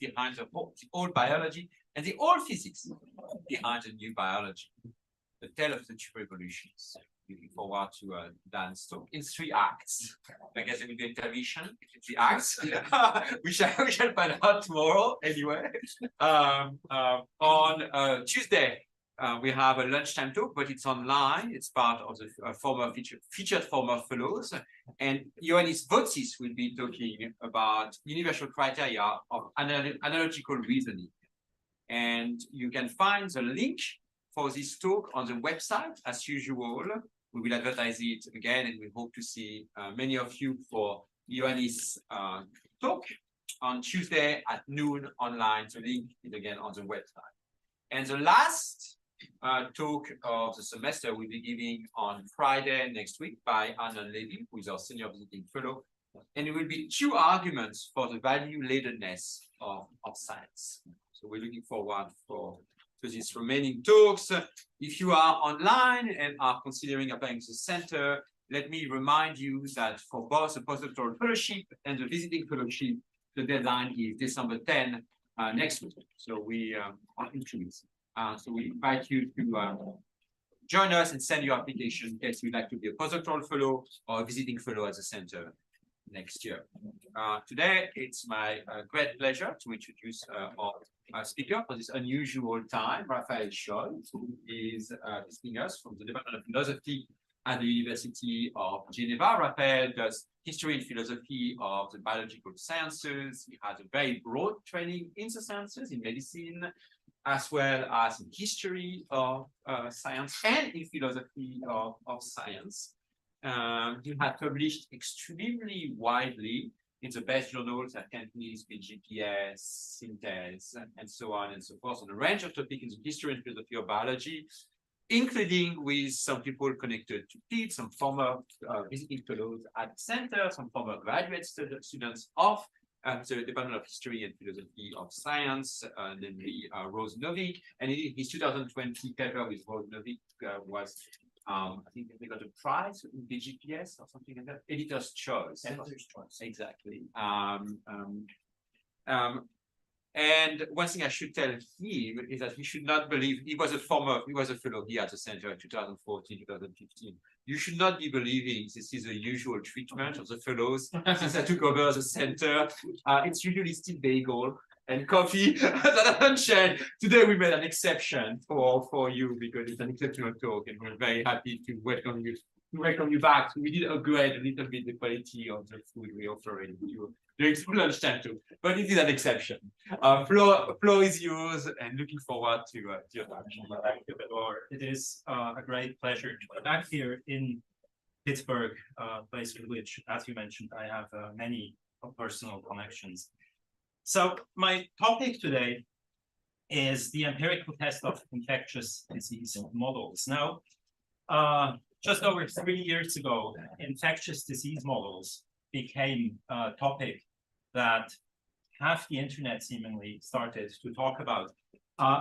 behind the old biology and the old physics behind the new biology. The tale of the two revolutions. Looking forward to Dan's talk in 3 acts. I guess there will be intermission in 3 acts. we shall find out tomorrow anyway. On Tuesday, we have a lunchtime talk, but it's online. It's part of the featured former fellows. And Ioannis Votsis will be talking about universal criteria of analogical reasoning. And you can find the link for this talk on the website, as usual. We will advertise it again, and we hope to see many of you for Ioannis' talk on Tuesday at noon online. The link is again on the website. And the last talk of the semester will be giving on Friday next week by Anna Levy, who is our senior visiting fellow. And it will be 2 arguments for the value-ladenness of science. So we're looking forward to these remaining talks. If you are online and are considering applying to the center, let me remind you that for both the postdoctoral fellowship and the visiting fellowship, the deadline is December 10 next week. So we are in 2 weeks. So we invite you to join us and send your application in case you'd like to be a postdoctoral fellow or a visiting fellow at the center next year. Today, it's my great pleasure to introduce our speaker for this unusual time, Raphael Scholl, who is visiting us from the Department of Philosophy at the University of Geneva. Raphael does history and philosophy of the biological sciences. He has a very broad training in the sciences, in medicine, as well as in history of science and in philosophy of science. He has published extremely widely in the best journals at Cantonese, BGPS, Synthèse, and so on and so forth, on a range of topics in the history and philosophy of biology, including with some people connected to PID, some former visiting fellows at the center, some former graduate students of the Department of History and Philosophy of Science, namely Rose Novick. And his 2020 paper with Rose Novick was, I think they got a prize in BGPS or something like that. Editor's Choice. Editor's Choice. Exactly. And one thing I should tell him is that he should not believe, he was a fellow here at the center in 2014, 2015. You should not be believing this is a usual treatment of the fellows since I took over the center. It's usually still bagel and coffee that haven't changed. Today we made an exception for you because it's an exceptional talk, and we're very happy to welcome you back. We did upgrade a little bit the quality of the food we offer you during lunchtime too, but it is an exception. Floor is yours, and looking forward to your talk. It is a great pleasure to be back here in Pittsburgh, place with which, as you mentioned, I have many personal connections. So my topic today is the empirical test of infectious disease models. Now, just over 3 years ago, infectious disease models became a topic that half the internet seemingly started to talk about.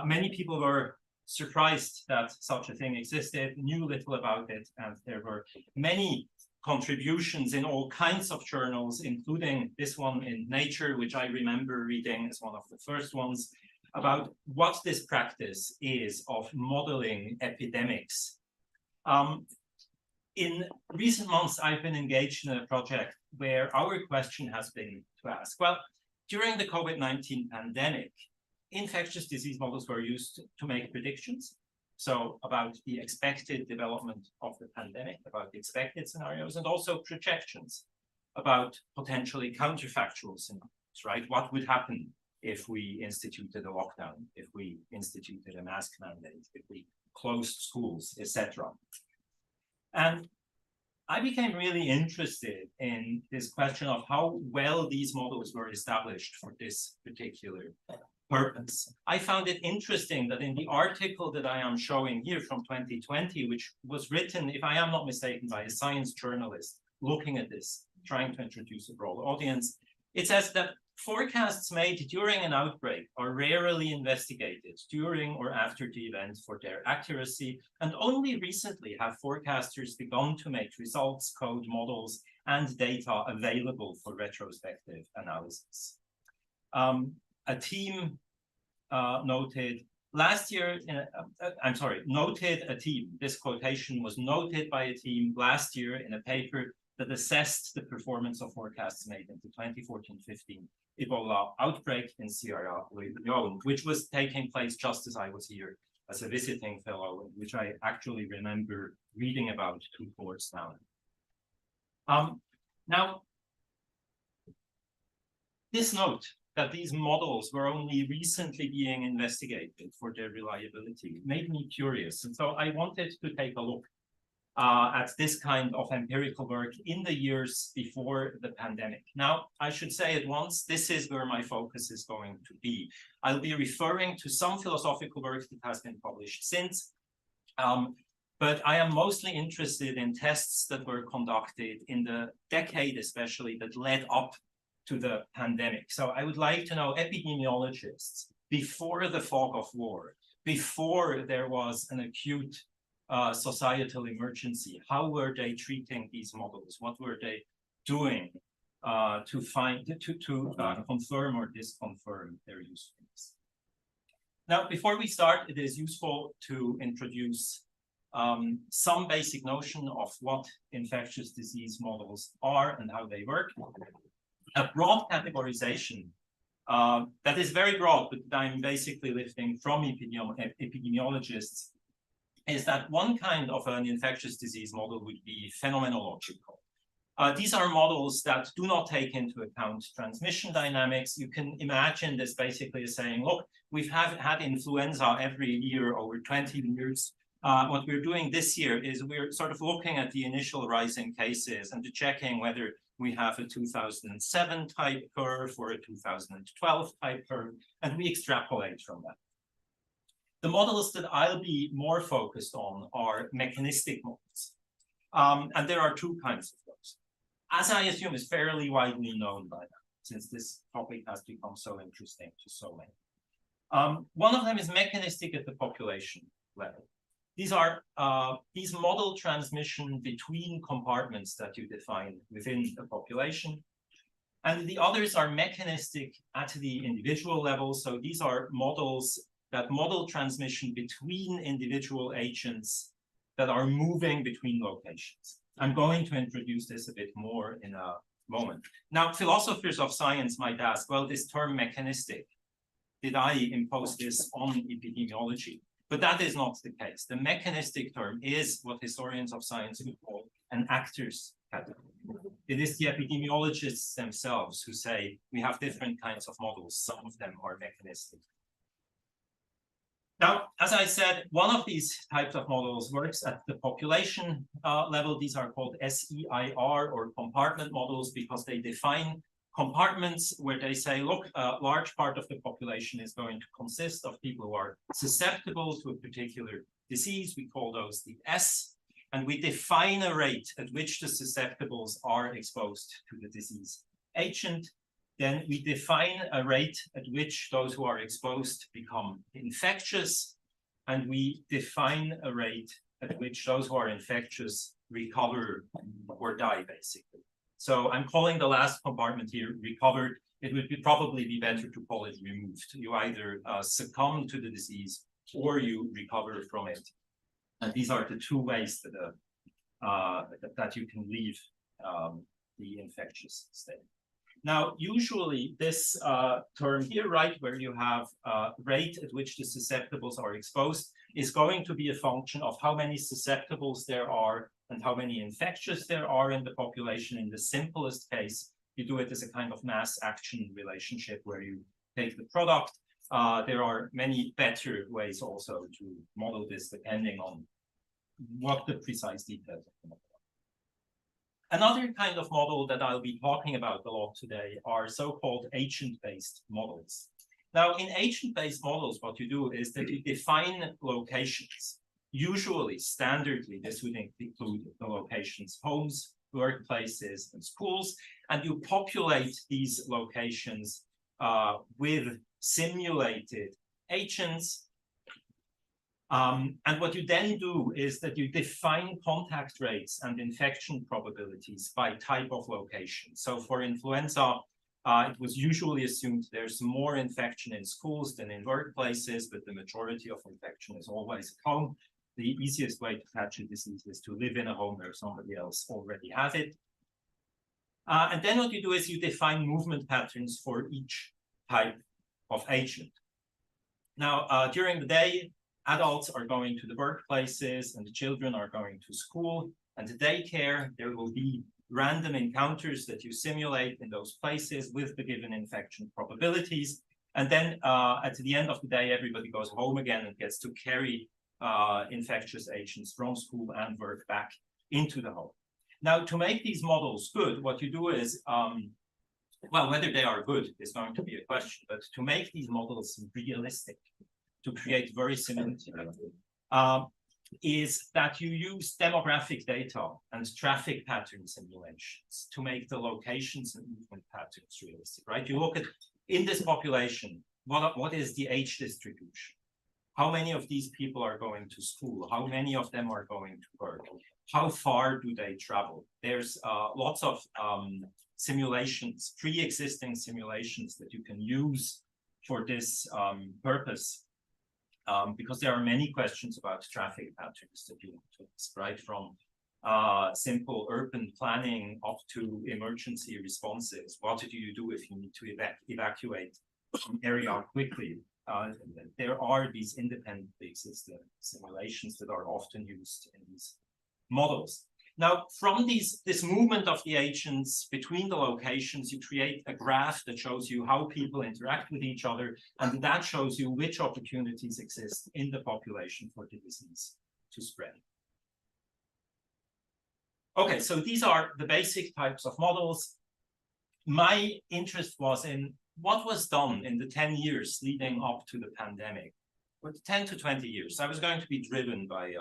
Many people were surprised that such a thing existed, knew little about it, and there were many contributions in all kinds of journals, including this one in Nature, which I remember reading as one of the first ones, about what this practice is of modeling epidemics. In recent months, I've been engaged in a project where our question has been to ask, well, during the COVID-19 pandemic, infectious disease models were used to make predictions. So about the expected development of the pandemic, about the expected scenarios, and also projections about potentially counterfactual scenarios, right? What would happen if we instituted a lockdown, if we instituted a mask mandate, if we closed schools, etc. And I became really interested in this question of how well these models were established for this particular purpose. I found it interesting that in the article that I am showing here from 2020, which was written, if I am not mistaken, by a science journalist looking at this, trying to introduce a broad audience, it says that forecasts made during an outbreak are rarely investigated during or after the event for their accuracy, and only recently have forecasters begun to make results, code, models, and data available for retrospective analysis. a team noted last year, noted a team. This quotation was noted by a team last year in a paper that assessed the performance of forecasts made in the 2014-15 Ebola outbreak in Sierra Leone, which was taking place just as I was here as a visiting fellow, which I actually remember reading about 2 cohorts down. Now, this note that these models were only recently being investigated for their reliability made me curious. And so I wanted to take a look at this kind of empirical work in the years before the pandemic. Now, I should say at once, this is where my focus is going to be. I'll be referring to some philosophical work that has been published since, but I am mostly interested in tests that were conducted in the decade, especially that led up to the pandemic. So I would like to know epidemiologists before the fog of war, before there was an acute societal emergency, how were they treating these models? What were they doing to confirm or disconfirm their usefulness? Now, before we start, it is useful to introduce some basic notion of what infectious disease models are and how they work. A broad categorization that is very broad, but I'm basically lifting from epidemiologists, is that one kind of an infectious disease model would be phenomenological. These are models that do not take into account transmission dynamics. You can imagine this basically as saying, look, we've had influenza every year over 20 years. What we're doing this year is we're sort of looking at the initial rise in cases and checking whether we have a 2007 type curve or a 2012 type curve, and we extrapolate from that. The models that I'll be more focused on are mechanistic models. And there are 2 kinds of those. As I assume is fairly widely known by now, since this topic has become so interesting to so many. One of them is mechanistic at the population level. These are these model transmission between compartments that you define within a population. And the others are mechanistic at the individual level. So these are models that model transmission between individual agents that are moving between locations. I'm going to introduce this a bit more in a moment. Now, philosophers of science might ask, well, this term mechanistic, did I impose this on epidemiology? But that is not the case. The mechanistic term is what historians of science would call an actors category. It is the epidemiologists themselves who say we have different kinds of models. Some of them are mechanistic. Now, as I said, one of these types of models works at the population level. These are called SEIR or compartment models because they define compartments where they say, look, a large part of the population is going to consist of people who are susceptible to a particular disease. We call those the S, and we define a rate at which the susceptibles are exposed to the disease agent. Then we define a rate at which those who are exposed become infectious, and we define a rate at which those who are infectious recover or die, basically. So I'm calling the last compartment here recovered. It would probably be better to call it removed. You either succumb to the disease or you recover from it. And these are the 2 ways that you can leave the infectious state. Now, usually this term here, right, where you have rate at which the susceptibles are exposed, is going to be a function of how many susceptibles there are and how many infectious there are in the population. In the simplest case, you do it as a kind of mass action relationship where you take the product. There are many better ways also to model this depending on what the precise details of the model are. Another kind of model that I'll be talking about a lot today are so-called agent-based models. Now, in agent-based models, what you do is that you define locations. Usually, standardly, this would include the locations, homes, workplaces, and schools, and you populate these locations with simulated agents. And what you then do is that you define contact rates and infection probabilities by type of location. So for influenza, It was usually assumed there's more infection in schools than in workplaces, but the majority of infection is always at home. The easiest way to catch a disease is to live in a home where somebody else already has it. And then what you do is you define movement patterns for each type of agent. Now, during the day, adults are going to the workplaces and the children are going to school, and the daycare, there will be random encounters that you simulate in those places with the given infection probabilities. And then at the end of the day, everybody goes home again and gets to carry infectious agents from school and work back into the home. Now, to make these models good, what you do is, well, whether they are good is going to be a question, but to make these models realistic, to create verisimilitude, is that you use demographic data and traffic pattern simulations to make the locations and movement patterns realistic, right? You look at, in this population, what is the age distribution? How many of these people are going to school? How many of them are going to work? How far do they travel? There's lots of simulations, pre-existing simulations that you can use for this purpose. Because there are many questions about traffic patterns that you want to ask, right? From simple urban planning up to emergency responses. What do you do if you need to evacuate an area quickly? There are these independently existing simulations that are often used in these models. Now, from this movement of the agents between the locations, you create a graph that shows you how people interact with each other, and that shows you which opportunities exist in the population for the disease to spread. Okay, so these are the basic types of models. My interest was in what was done in the 10 years leading up to the pandemic. With 10 to 20 years, I was going to be driven by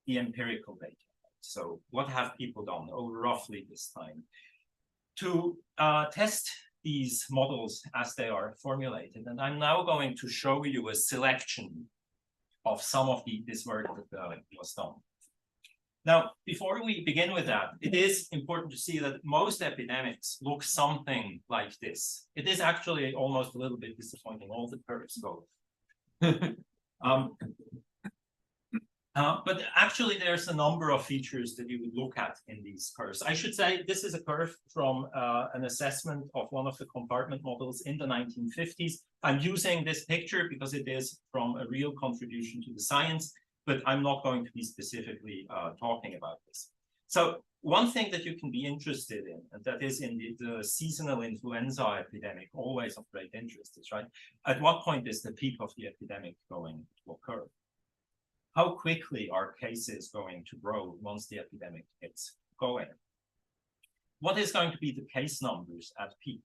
the empirical data. So what have people done over roughly this time to test these models as they are formulated? And I'm now going to show you a selection of some of this work that was done. Now, before we begin with that, it is important to see that most epidemics look something like this. It is actually almost a little bit disappointing, all the curves go. But actually, there's a number of features that you would look at in these curves. I should say this is a curve from an assessment of one of the compartment models in the 1950s. I'm using this picture because it is from a real contribution to the science, but I'm not going to be specifically talking about this. So one thing that you can be interested in, and that is in the seasonal influenza epidemic, always of great interest, is right, at what point is the peak of the epidemic going to occur? How quickly are cases going to grow once the epidemic gets going? What is going to be the case numbers at peak?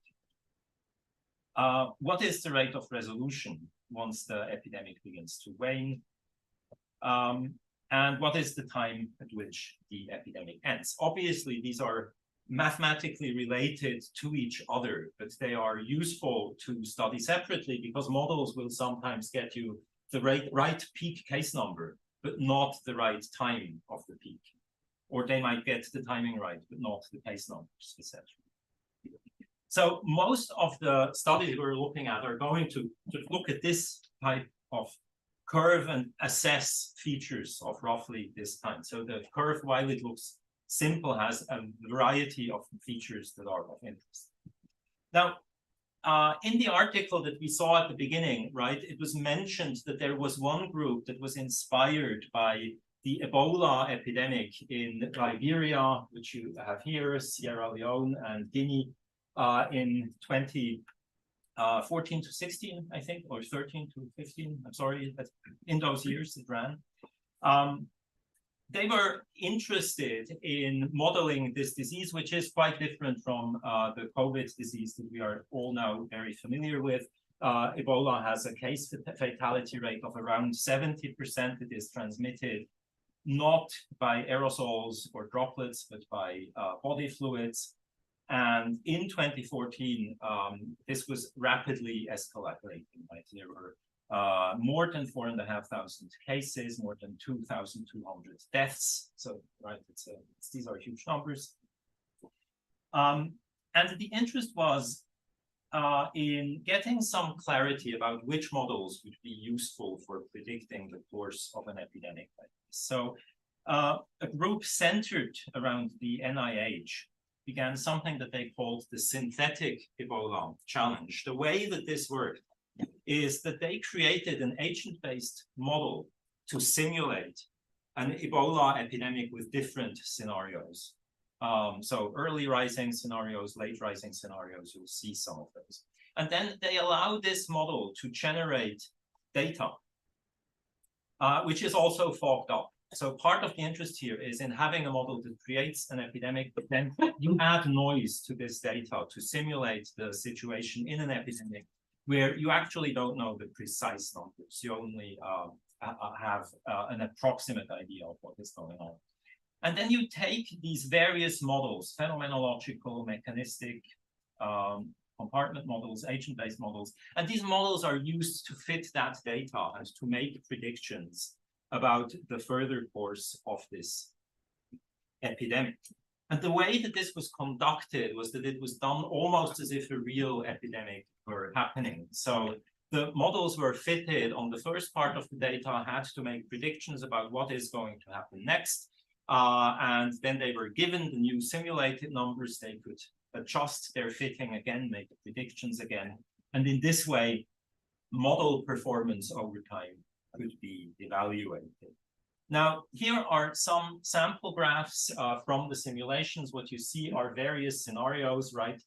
What is the rate of resolution once the epidemic begins to wane? And what is the time at which the epidemic ends? Obviously, these are mathematically related to each other, but they are useful to study separately because models will sometimes get you the right peak case number, but not the right time of the peak. Or they might get the timing right, but not the case numbers, etc. So most of the studies we're looking at are going to look at this type of curve and assess features of roughly this time. So the curve, while it looks simple, has a variety of features that are of interest. Now, in the article that we saw at the beginning, right, it was mentioned that there was one group that was inspired by the Ebola epidemic in Liberia, which you have here, Sierra Leone and Guinea, in 2014 to 16, I think, or 13 to 15. I'm sorry, in those years it ran. They were interested in modeling this disease, which is quite different from the COVID disease that we are all now very familiar with. Ebola has a case fatality rate of around 70%. It is transmitted not by aerosols or droplets, but by body fluids. And in 2014, this was rapidly escalating. Right? There were more than 4,500 cases, more than 2,200 deaths. So, right, these are huge numbers. And the interest was in getting some clarity about which models would be useful for predicting the course of an epidemic like this. So a group centered around the NIH began something that they called the synthetic Ebola challenge. The way that this worked is that they created an agent-based model to simulate an Ebola epidemic with different scenarios. So early rising scenarios, late rising scenarios, you'll see some of those. And then they allow this model to generate data, which is also fogged up. So part of the interest here is in having a model that creates an epidemic, but then you add noise to this data to simulate the situation in an epidemic where you actually don't know the precise numbers. You only have an approximate idea of what is going on. And then you take these various models, phenomenological, mechanistic, compartment models, agent-based models, and these models are used to fit that data and to make predictions about the further course of this epidemic. And the way that this was conducted was that it was done almost as if a real epidemic were happening. So the models were fitted on the first part of the data, had to make predictions about what is going to happen next. And then they were given the new simulated numbers. They could adjust their fitting again, make the predictions again. And in this way, model performance over time could be evaluated. Now, here are some sample graphs from the simulations. What you see are various scenarios, right?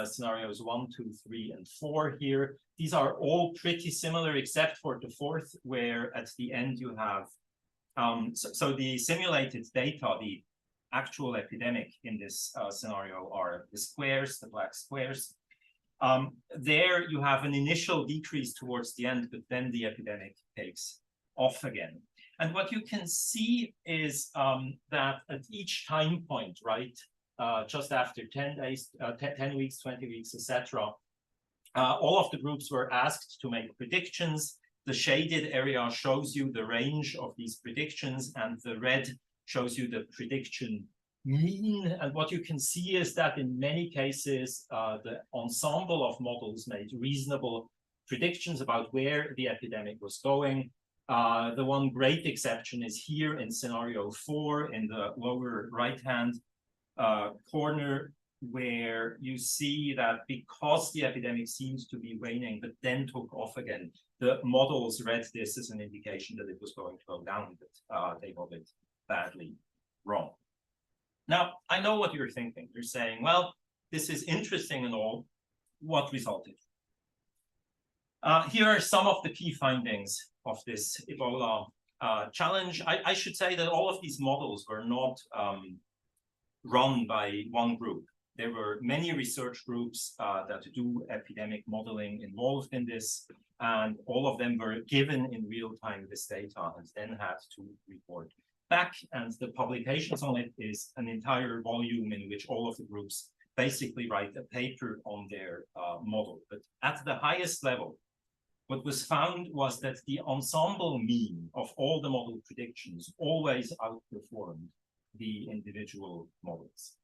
Scenarios 1, 2, 3, and 4 here. These are all pretty similar, except for the fourth, where at the end you have so the simulated data, the actual epidemic in this scenario are the squares, the black squares. There you have an initial decrease towards the end, but then the epidemic takes off again. And what you can see is that at each time point, right, just after 10 days, 10 weeks, 20 weeks, etc., all of the groups were asked to make predictions. The shaded area shows you the range of these predictions, and the red shows you the prediction mean. And what you can see is that in many cases, the ensemble of models made reasonable predictions about where the epidemic was going. The one great exception is here in scenario 4 in the lower right-hand corner, where you see that because the epidemic seems to be waning, but then took off again, the models read this as an indication that it was going to go down, but they got it badly wrong. Now, I know what you're thinking. You're saying, well, this is interesting and all. What resulted? Here are some of the key findings of this Ebola challenge. I should say that all of these models were not run by one group. There were many research groups that do epidemic modeling involved in this, and all of them were given in real time this data and then had to report back. And the publications on it is an entire volume in which all of the groups basically write a paper on their model. But at the highest level, what was found was that the ensemble mean of all the model predictions always outperformed the individual models.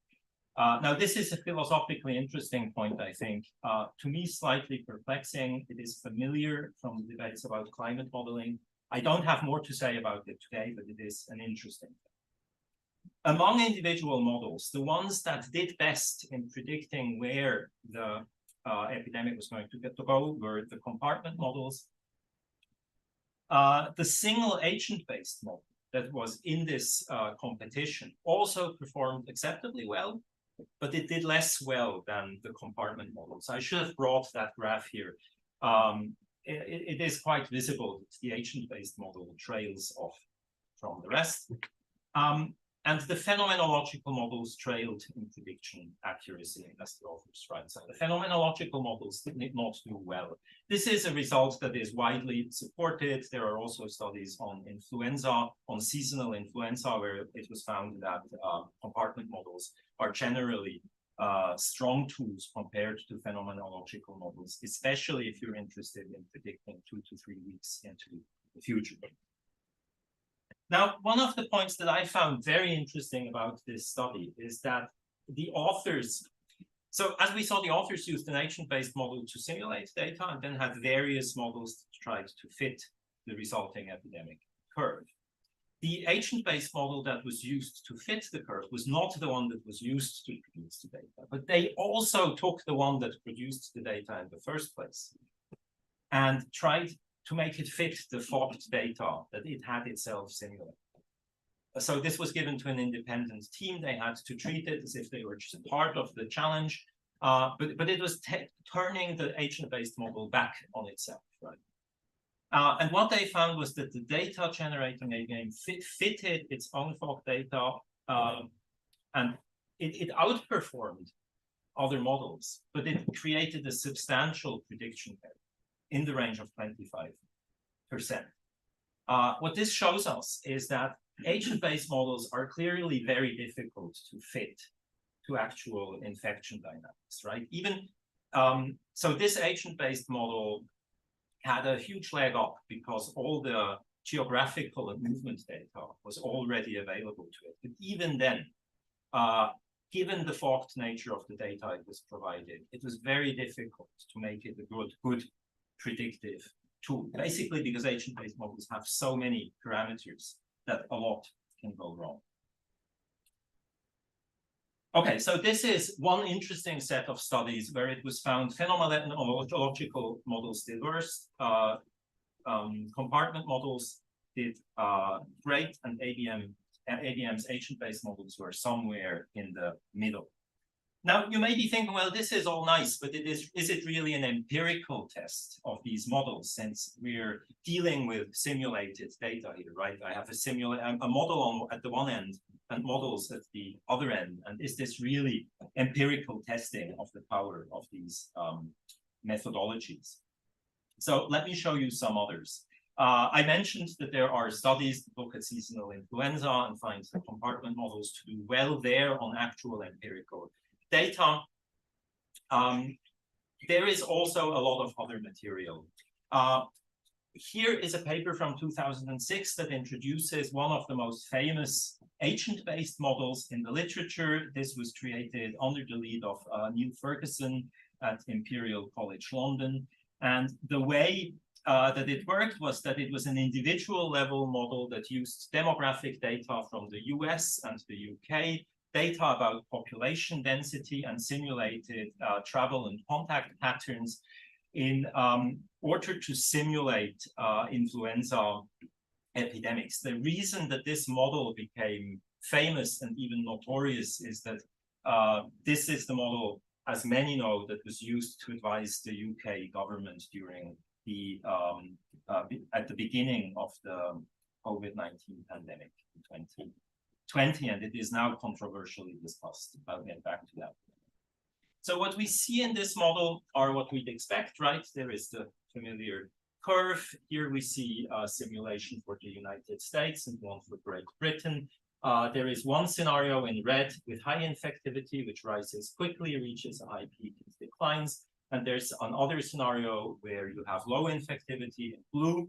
Now, this is a philosophically interesting point, I think. To me, slightly perplexing. It is familiar from the debates about climate modeling. I don't have more to say about it today, but it is an interesting thing. Among individual models, the ones that did best in predicting where the epidemic was going to go were the compartment models. The single agent-based model that was in this competition also performed acceptably well, but it did less well than the compartment models. I should have brought that graph here. It is quite visible that the agent-based model trails off from the rest. And the phenomenological models trailed in prediction accuracy, as the authors write. So the phenomenological models did not do well. This is a result that is widely supported. There are also studies on influenza, on seasonal influenza, where it was found that compartment models are generally strong tools compared to phenomenological models, especially if you're interested in predicting 2 to 3 weeks into the future. Now, one of the points that I found very interesting about this study is that the authors So as we saw, the authors used an agent-based model to simulate data and then had various models that tried to fit the resulting epidemic curve. The agent-based model that was used to fit the curve was not the one that was used to produce the data, but they also took the one that produced the data in the first place and tried to make it fit the fogged data that it had itself simulated. So this was given to an independent team. They had to treat it as if they were just part of the challenge, but it was turning the agent-based model back on itself, right? And what they found was that the data generating again fitted its own fog data, and it outperformed other models, but it created a substantial prediction error in the range of 25%. What this shows us is that agent-based models are clearly very difficult to fit to actual infection dynamics, right? Even so, this agent-based model had a huge leg up because all the geographical and movement data was already available to it. But even then, given the fogged nature of the data it was provided, it was very difficult to make it a good predictive tool, basically because agent-based models have so many parameters that a lot can go wrong. Okay, so this is one interesting set of studies where it was found phenomenological models did worse, compartment models did great, and ABM's agent-based models were somewhere in the middle. Now, you may be thinking, well, this is all nice, but is it really an empirical test of these models, since we're dealing with simulated data here, right? I have a model at the one end and models at the other end, and is this really empirical testing of the power of these methodologies? So let me show you some others. I mentioned that there are studies that look at seasonal influenza and find the compartment models to do well there on actual empirical data. There is also a lot of other material. Here is a paper from 2006 that introduces one of the most famous agent-based models in the literature. This was created under the lead of Neil Ferguson at Imperial College London. And the way that it worked was that it was an individual level model that used demographic data from the US and the UK, data about population density, and simulated travel and contact patterns in order to simulate influenza epidemics. The reason that this model became famous and even notorious is that this is the model, as many know, that was used to advise the UK government during the at the beginning of the COVID-19 pandemic in 2020, and it is now controversially discussed. I'll get back to that. So what we see in this model are what we'd expect, right? There is the familiar curve. Here we see a simulation for the United States and one for Great Britain. There is one scenario in red with high infectivity, which rises quickly, reaches a high peak, and declines. And there's another scenario where you have low infectivity in blue.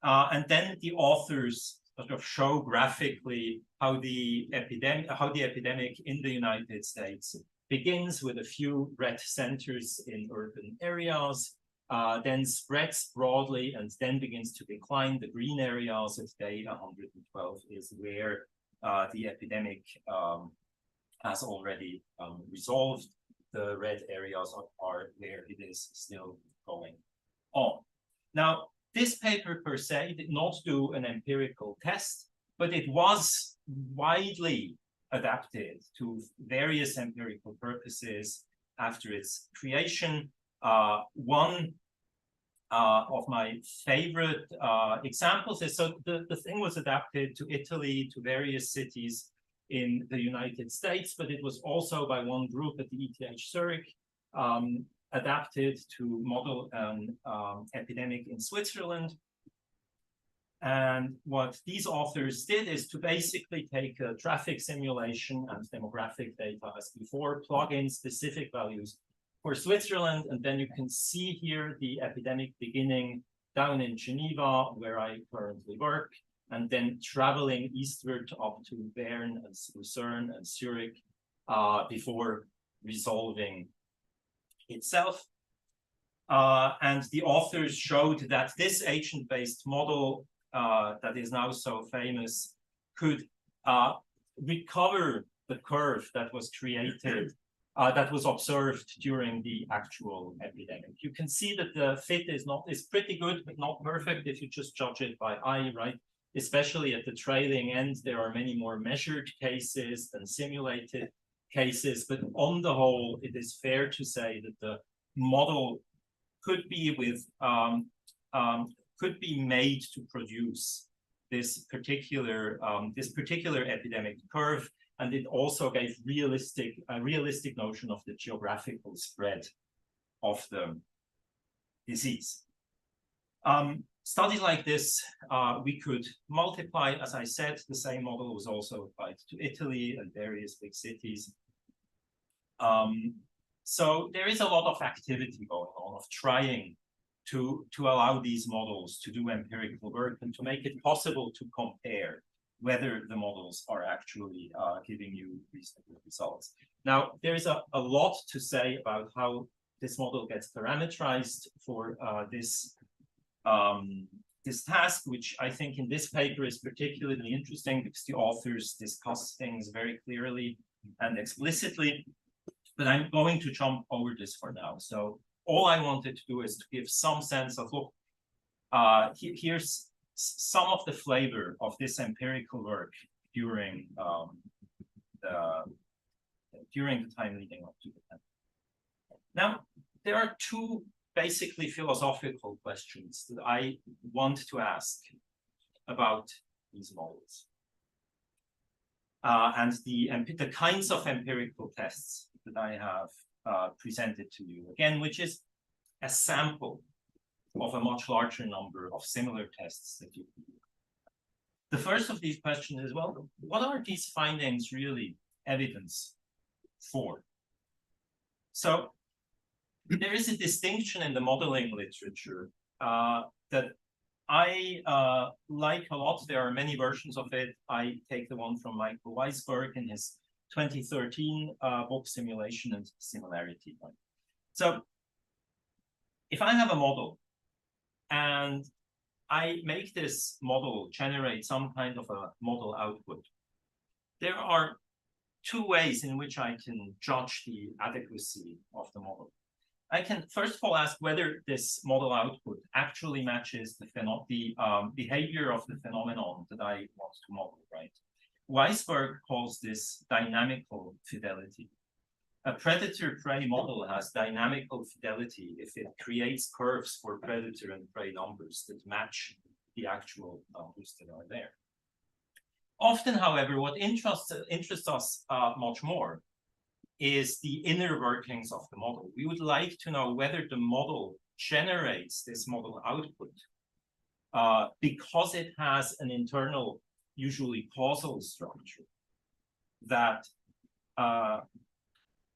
And then the authors sort of show graphically how the epidemic in the United States begins with a few red centers in urban areas, then spreads broadly and then begins to decline. The green areas at day 112 is where the epidemic has already resolved. The red areas are where it is still going on. Now, this paper per se did not do an empirical test, but it was widely adapted to various empirical purposes after its creation. One of my favorite examples is, so the thing was adapted to Italy, to various cities in the United States, but it was also by one group at the ETH Zurich, adapted to model an epidemic in Switzerland. And what these authors did is to basically take a traffic simulation and demographic data as before, plug in specific values for Switzerland, and then you can see here the epidemic beginning down in Geneva, where I currently work, and then traveling eastward up to Bern and Lucerne and Zurich before resolving itself. And the authors showed that this agent-based model that is now so famous could recover the curve that was created, that was observed during the actual epidemic. You can see that the fit is pretty good, but not perfect if you just judge it by eye, right? Especially at the trailing end, there are many more measured cases than simulated cases, but on the whole, it is fair to say that the model could be made to produce this particular epidemic curve, and it also gave a realistic notion of the geographical spread of the disease. Studies like this, we could multiply. As I said, the same model was also applied to Italy and various big cities. So there is a lot of activity going on of trying to allow these models to do empirical work and to make it possible to compare whether the models are actually giving you reasonable results. Now, there is a lot to say about how this model gets parameterized for this task, which I think in this paper is particularly interesting because the authors discuss things very clearly and explicitly. But I'm going to jump over this for now. So all I wanted to do is to give some sense of, look, here's some of the flavor of this empirical work during the time leading up to the pandemic. Now, there are two basically philosophical questions that I want to ask about these models. And the kinds of empirical tests that I have presented to you, again, which is a sample of a much larger number of similar tests that you can do. The first of these questions is, well, what are these findings really evidence for? So there is a distinction in the modeling literature that I like a lot. There are many versions of it. I take the one from Michael Weisberg in his 2013 book, Simulation and Similarity. So if I have a model and I make this model generate some kind of a model output, there are two ways in which I can judge the adequacy of the model. I can first of all ask whether this model output actually matches the behavior of the phenomenon that I want to model, right? Weisberg calls this dynamical fidelity. A predator-prey model has dynamical fidelity if it creates curves for predator and prey numbers that match the actual numbers that are there. Often, however, what interests us much more is the inner workings of the model. We would like to know whether the model generates this model output because it has an internal, usually causal structure that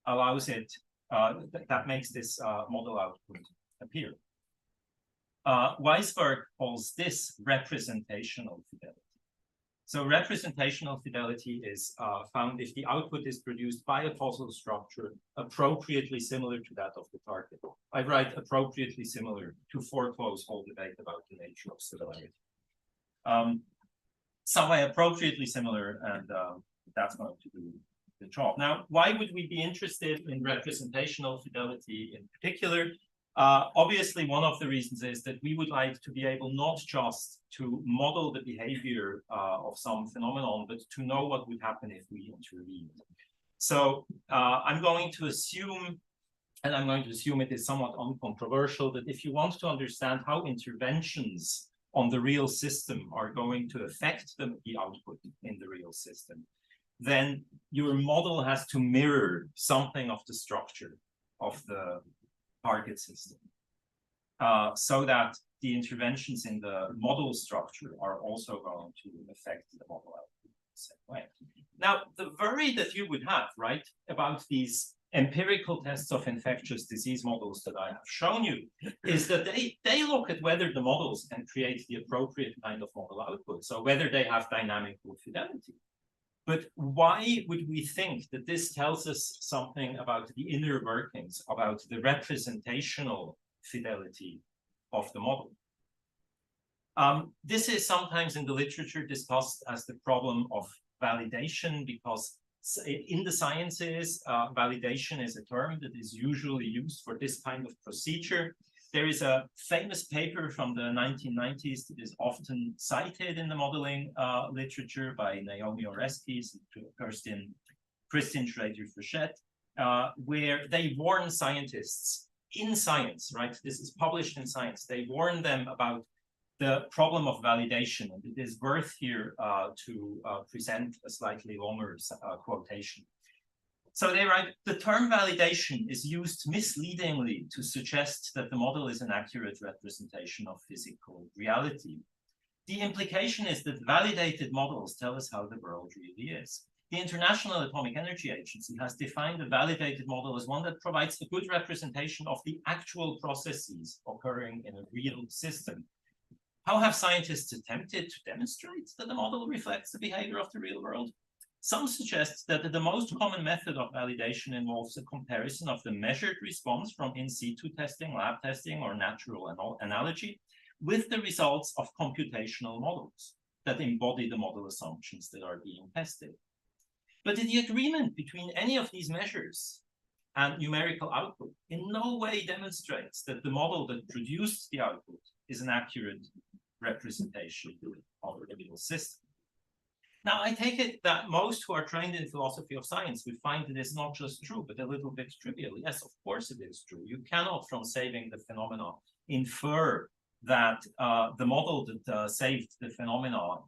allows it, that makes this model output appear. Weisberg calls this representational fidelity. So representational fidelity is found if the output is produced by a causal structure appropriately similar to that of the target. I write appropriately similar to foreclose all debate about the nature of similarity. So by appropriately similar, and that's going to do the job. Now, why would we be interested in representational fidelity in particular? Obviously, one of the reasons is that we would like to be able not just to model the behavior of some phenomenon, but to know what would happen if we intervene. So I'm going to assume, and I'm going to assume it is somewhat uncontroversial, that if you want to understand how interventions on the real system are going to affect the output in the real system, then your model has to mirror something of the structure of the target system, so that the interventions in the model structure are also going to affect the model output in the same way. Now, the worry that you would have, right, about these empirical tests of infectious disease models that I have shown you is that they look at whether the models can create the appropriate kind of model output, so whether they have dynamical fidelity. But why would we think that this tells us something about the inner workings, about the representational fidelity of the model? This is sometimes in the literature discussed as the problem of validation, because in the sciences, validation is a term that is usually used for this kind of procedure. There is a famous paper from the 1990s that is often cited in the modeling literature by Naomi Oreskes and Kristin Schrader-Frechette, where they warn scientists in science, right? This is published in Science. They warn them about the problem of validation, and it is worth here to present a slightly longer quotation. So they write, the term validation is used misleadingly to suggest that the model is an accurate representation of physical reality. The implication is that validated models tell us how the world really is. The International Atomic Energy Agency has defined a validated model as one that provides a good representation of the actual processes occurring in a real system. How have scientists attempted to demonstrate that the model reflects the behavior of the real world? Some suggest that the most common method of validation involves a comparison of the measured response from in situ testing, lab testing, or natural analogy with the results of computational models that embody the model assumptions that are being tested. But the agreement between any of these measures and numerical output in no way demonstrates that the model that produced the output is an accurate representation of the real system. Now, I take it that most who are trained in philosophy of science would find that it's not just true, but a little bit trivial. Yes, of course it is true. You cannot, from saving the phenomena, infer that the model that saved the phenomena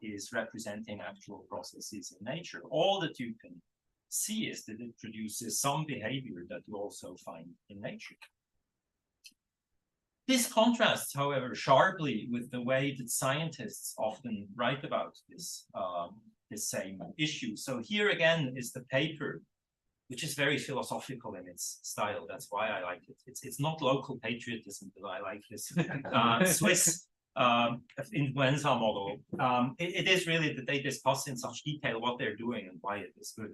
is representing actual processes in nature. All that you can see is that it produces some behavior that you also find in nature. This contrasts, however, sharply with the way that scientists often write about this, this same issue. So here again is the paper, which is very philosophical in its style. That's why I like it. It's not local patriotism that I like this Swiss influenza model. It is really that they discuss in such detail what they're doing and why it is good.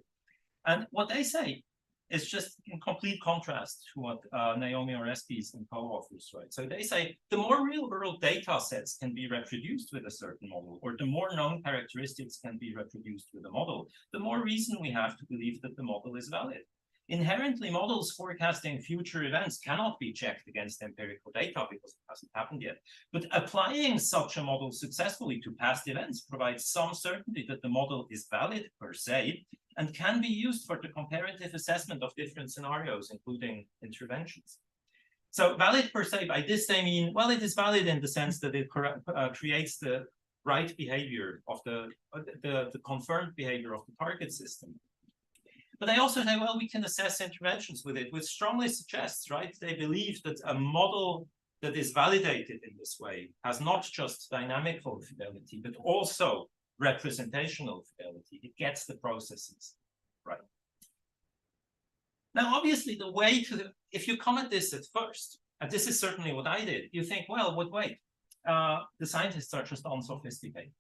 And what they say is just in complete contrast to what Naomi Oreskes and co-authors write. So they say the more real-world data sets can be reproduced with a certain model, or the more known characteristics can be reproduced with a model, the more reason we have to believe that the model is valid. Inherently, models forecasting future events cannot be checked against empirical data because it hasn't happened yet. But applying such a model successfully to past events provides some certainty that the model is valid per se and can be used for the comparative assessment of different scenarios, including interventions. So valid per se, by this they mean, well, it is valid in the sense that it creates the right behavior of the confirmed behavior of the target system. But they also say, well, we can assess interventions with it, which strongly suggests, right, they believe that a model that is validated in this way has not just dynamical fidelity, but also representational fidelity. It gets the processes right. Now, obviously, the way to, if you come at this at first, and this is certainly what I did, you think, well, but wait, the scientists are just unsophisticated.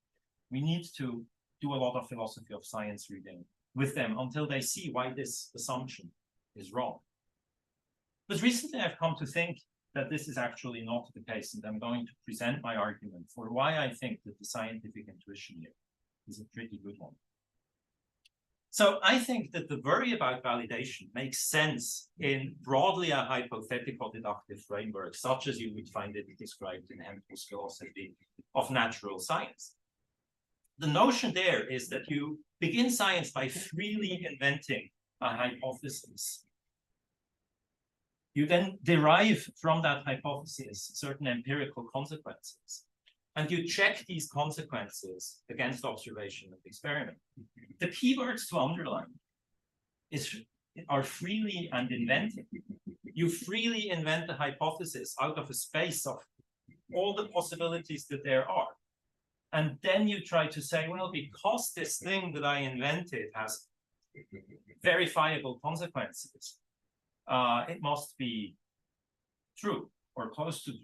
We need to do a lot of philosophy of science reading with them until they see why this assumption is wrong. But recently I've come to think that this is actually not the case, and I'm going to present my argument for why I think that the scientific intuition here is a pretty good one. So I think that the worry about validation makes sense in broadly a hypothetical deductive framework, such as you would find it described in Empirical's philosophy of natural science. The notion there is that you begin science by freely inventing a hypothesis. You then derive from that hypothesis certain empirical consequences, and you check these consequences against observation and experiment. The keywords to underline are freely and inventing. You freely invent a hypothesis out of a space of all the possibilities that there are. And then you try to say, well, because this thing that I invented has verifiable consequences, it must be true or close to true.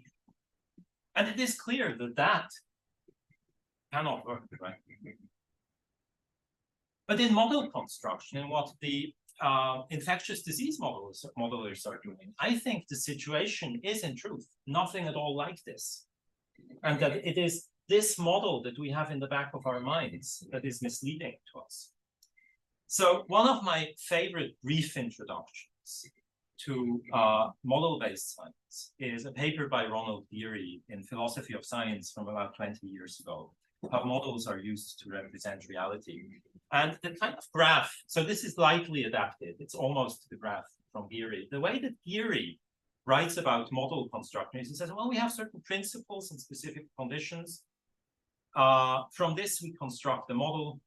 And it is clear that that cannot work, right? But in model construction, and what the infectious disease modelers are doing, I think the situation is in truth nothing at all like this. And that it is this model that we have in the back of our minds that is misleading to us. So one of my favorite brief introductions to model-based science is a paper by Ronald Geary in Philosophy of Science from about 20 years ago, how models are used to represent reality. And the kind of graph, so this is lightly adapted, it's almost the graph from Geary. The way that Geary writes about model construction is he says, well, we have certain principles and specific conditions. From this, we construct the model.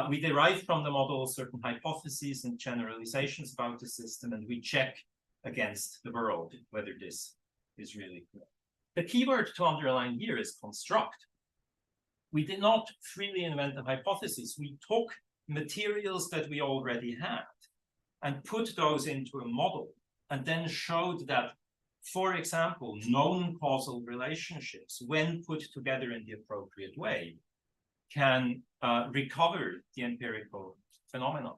We derive from the model certain hypotheses and generalizations about the system, and we check against the world whether this is really correct. The keyword to underline here is construct. We did not freely invent the hypothesis. We took materials that we already had and put those into a model, and then showed that, for example, known causal relationships, when put together in the appropriate way, can recover the empirical phenomenon.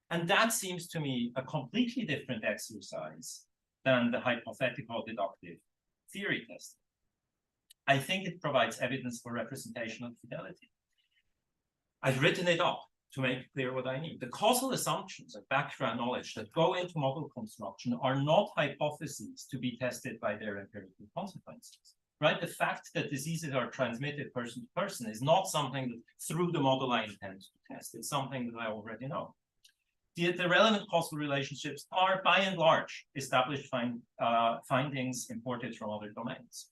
And that seems to me a completely different exercise than the hypothetical deductive theory testing. I think it provides evidence for representational fidelity. I've written it up to make clear what I mean. The causal assumptions and background knowledge that go into model construction are not hypotheses to be tested by their empirical consequences. Right? The fact that diseases are transmitted person to person is not something that through the model I intend to test. It's something that I already know. The relevant causal relationships are by and large established findings imported from other domains.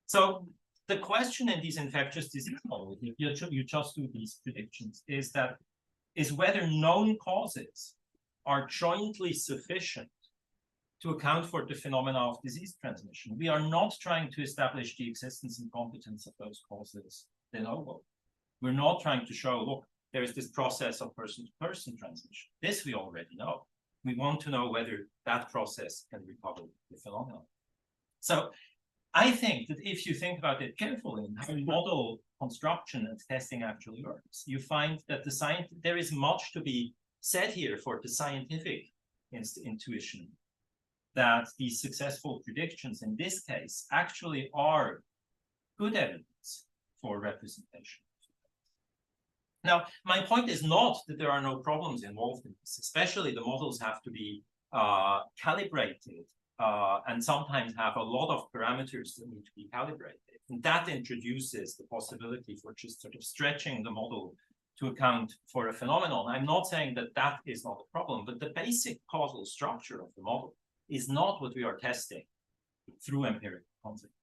So the question in these infectious disease models, if you just do these predictions, is whether known causes are jointly sufficient to account for the phenomena of disease transmission. We are not trying to establish the existence and competence of those causes de novo. We're not trying to show, look, there is this process of person-to-person transmission. This we already know. We want to know whether that process can recover the phenomenon. So I think that if you think about it carefully and how model construction and testing actually works, you find that there is much to be said here for the scientific intuition that these successful predictions in this case actually are good evidence for representation. Now, my point is not that there are no problems involved in this, especially the models have to be calibrated and sometimes have a lot of parameters that need to be calibrated. And that introduces the possibility for just sort of stretching the model to account for a phenomenon. I'm not saying that that is not a problem, but the basic causal structure of the model is not what we are testing through empirical consequences.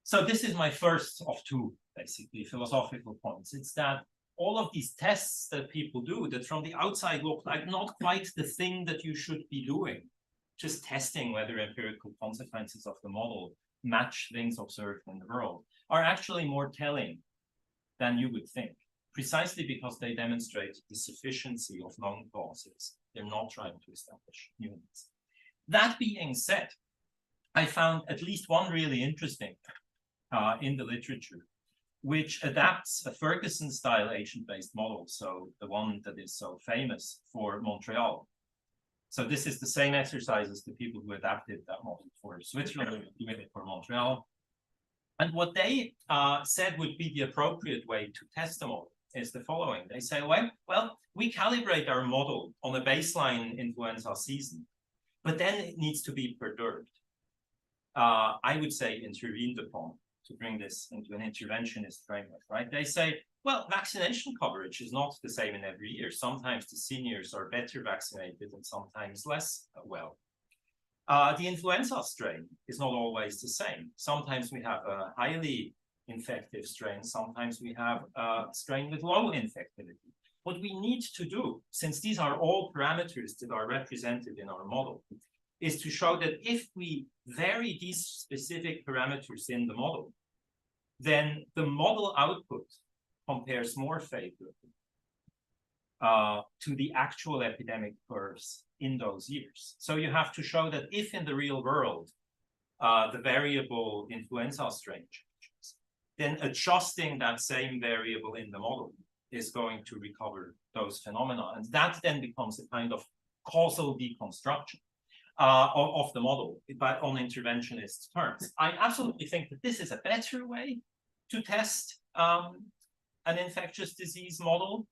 So this is my first of two, basically, philosophical points. It's that all of these tests that people do that from the outside look like not quite the thing that you should be doing, just testing whether empirical consequences of the model match things observed in the world, are actually more telling than you would think, precisely because they demonstrate the sufficiency of known causes. They're not trying to establish new ones. That being said, I found at least one really interesting in the literature, which adapts a Ferguson-style agent-based model, so the one that is so famous for Montreal. So this is the same exercise as the people who adapted that model for Switzerland are doing it for Montreal. And what they said would be the appropriate way to test the model is the following. They say, well, we calibrate our model on a baseline influenza season, but then it needs to be perturbed. I would say intervened upon, to bring this into an interventionist framework, right? They say, well, vaccination coverage is not the same in every year. Sometimes the seniors are better vaccinated and sometimes less well. The influenza strain is not always the same. Sometimes we have a highly infective strain. Sometimes we have a strain with low infectivity. What we need to do, since these are all parameters that are represented in our model, is to show that if we vary these specific parameters in the model, then the model output compares more favorably to the actual epidemic curves in those years. So you have to show that if in the real world, the variable influenza strain changes, then adjusting that same variable in the model is going to recover those phenomena. And that then becomes a kind of causal deconstruction of the model on interventionist terms. I absolutely think that this is a better way to test an infectious disease model,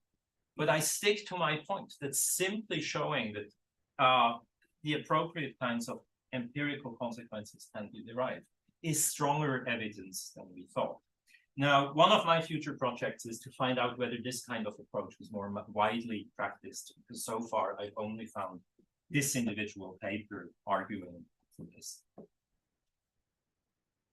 but I stick to my point that simply showing that the appropriate kinds of empirical consequences can be derived is stronger evidence than we thought. Now, one of my future projects is to find out whether this kind of approach is more widely practiced, because so far I've only found this individual paper arguing for this.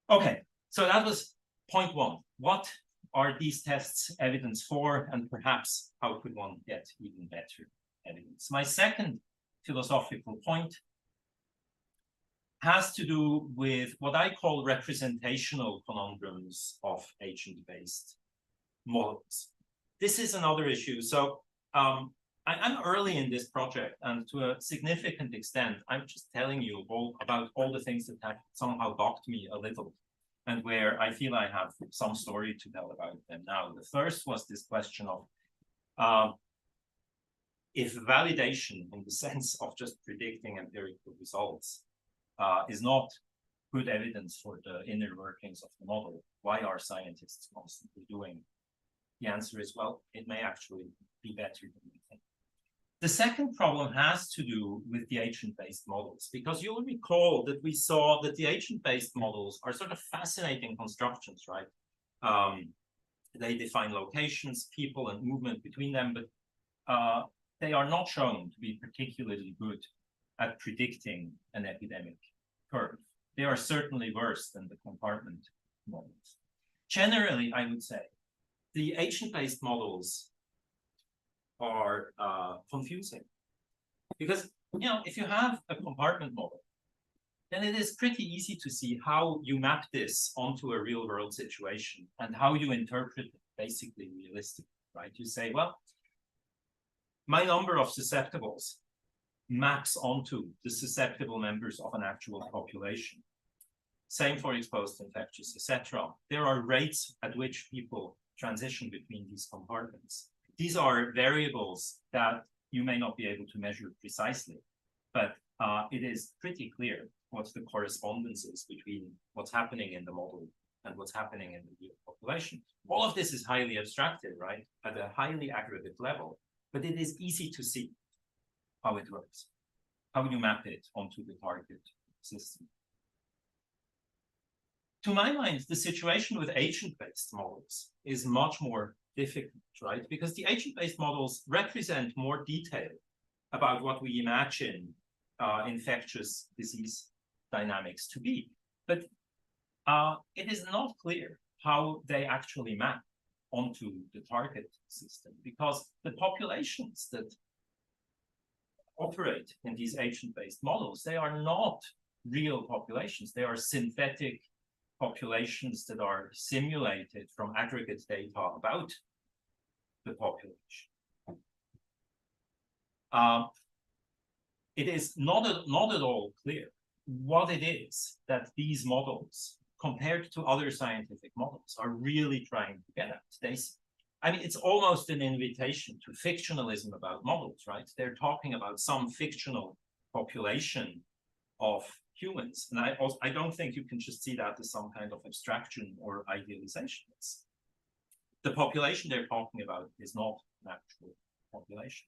Okay, so that was point one. What are these tests evidence for, and perhaps how could one get even better evidence? My second philosophical point has to do with what I call representational conundrums of agent-based models. This is another issue. So I'm early in this project, and to a significant extent, I'm just telling you about all the things that have somehow bugged me a little, and where I feel I have some story to tell about them now. The first was this question of if validation in the sense of just predicting empirical results is not good evidence for the inner workings of the model, why are scientists constantly doing? The answer is, well, it may actually be better than we think. The second problem has to do with the agent-based models, because you'll recall that we saw that the agent-based models are sort of fascinating constructions, right? They define locations, people, and movement between them, but they are not shown to be particularly good at predicting an epidemic curve. They are certainly worse than the compartment models. Generally, I would say, the agent-based models are confusing. Because, you know, if you have a compartment model, then it is pretty easy to see how you map this onto a real-world situation and how you interpret it basically realistically, right? You say, well, my number of susceptibles maps onto the susceptible members of an actual population. Same for exposed infectious, etc. There are rates at which people transition between these compartments. These are variables that you may not be able to measure precisely, but it is pretty clear what the correspondence is between what's happening in the model and what's happening in the real population. All of this is highly abstracted, right, at a highly aggregate level, but it is easy to see how it works, how you map it onto the target system. To my mind, the situation with agent-based models is much more difficult, right? Because the agent-based models represent more detail about what we imagine infectious disease dynamics to be. But it is not clear how they actually map onto the target system, because the populations that operate in these agent-based models, they are not real populations. They are synthetic populations that are simulated from aggregate data about the population. It is not at all clear what it is that these models, compared to other scientific models, are really trying to get at. I mean, it's almost an invitation to fictionalism about models, right? They're talking about some fictional population of humans. And I don't think you can just see that as some kind of abstraction or idealization. The population they're talking about is not an actual population.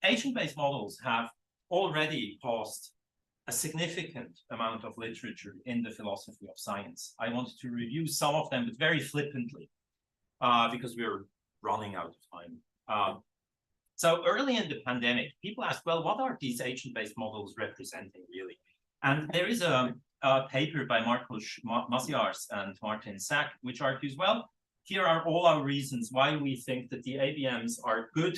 Agent-based models have already caused a significant amount of literature in the philosophy of science. I wanted to review some of them, but very flippantly, because we're running out of time. So early in the pandemic, people asked, well, what are these agent-based models representing really? And there is a paper by Marcos Maciars and Martin Sack, which argues, well, here are all our reasons why we think that the ABMs are good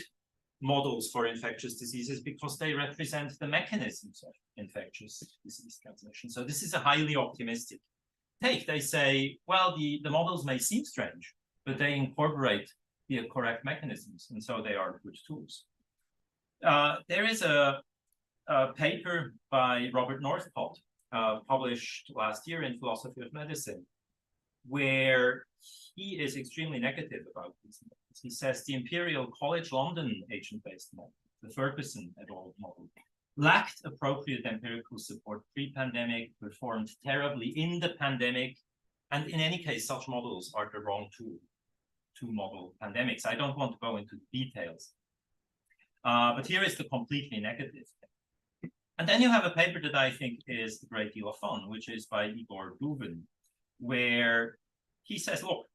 models for infectious diseases, because they represent the mechanisms of infectious disease transmission. So this is a highly optimistic take. They say, well, the models may seem strange, but they incorporate the correct mechanisms, and so they are good tools. There is a paper by Robert Northcott, published last year in Philosophy of Medicine, where he is extremely negative about these models. He says the Imperial College London agent-based model, the Ferguson et al. Model, lacked appropriate empirical support pre-pandemic, performed terribly in the pandemic, and in any case, such models are the wrong tool to model pandemics. I don't want to go into details, but here is the completely negative thing. And then you have a paper that I think is a great deal of fun, which is by Igor Dubin, where he says, look,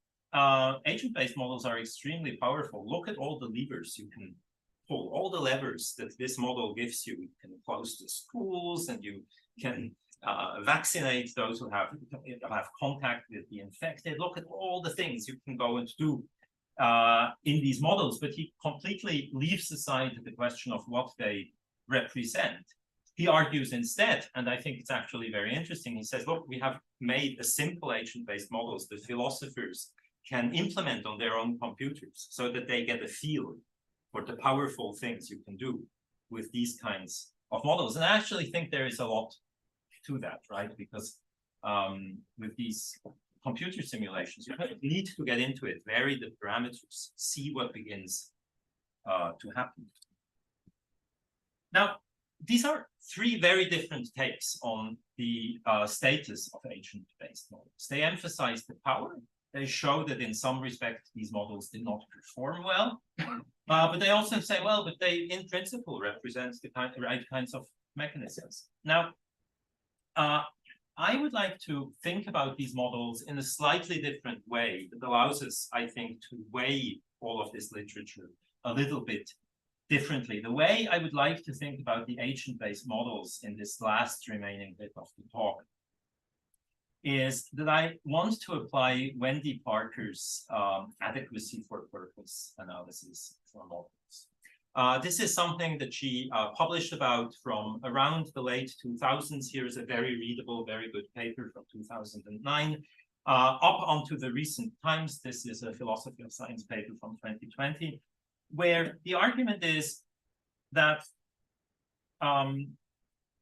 agent-based models are extremely powerful. Look at all the levers you can pull, all the levers that this model gives you. You can close the schools, and you can vaccinate those who have contact with the infected. Look at all the things you can go and do in these models, but he completely leaves aside the question of what they represent. He argues instead, and I think it's actually very interesting, he says, look, we have made a simple agent-based models that philosophers can implement on their own computers so that they get a feel for the powerful things you can do with these kinds of models. And I actually think there is a lot to that, right? Because with these computer simulations, you need to get into it, vary the parameters, see what begins to happen. Now, these are three very different takes on the status of agent-based models. They emphasize the power. They show that in some respect, these models did not perform well. But they also say, well, but they in principle represent the right kinds of mechanisms. Now, I would like to think about these models in a slightly different way that allows us, I think, to weigh all of this literature a little bit differently. The way I would like to think about the agent-based models in this last remaining bit of the talk is that I want to apply Wendy Parker's adequacy-for-purpose analysis for models. This is something that she published about from around the late 2000s. Here is a very readable, very good paper from 2009. Up onto the recent times, this is a philosophy of science paper from 2020, where the argument is that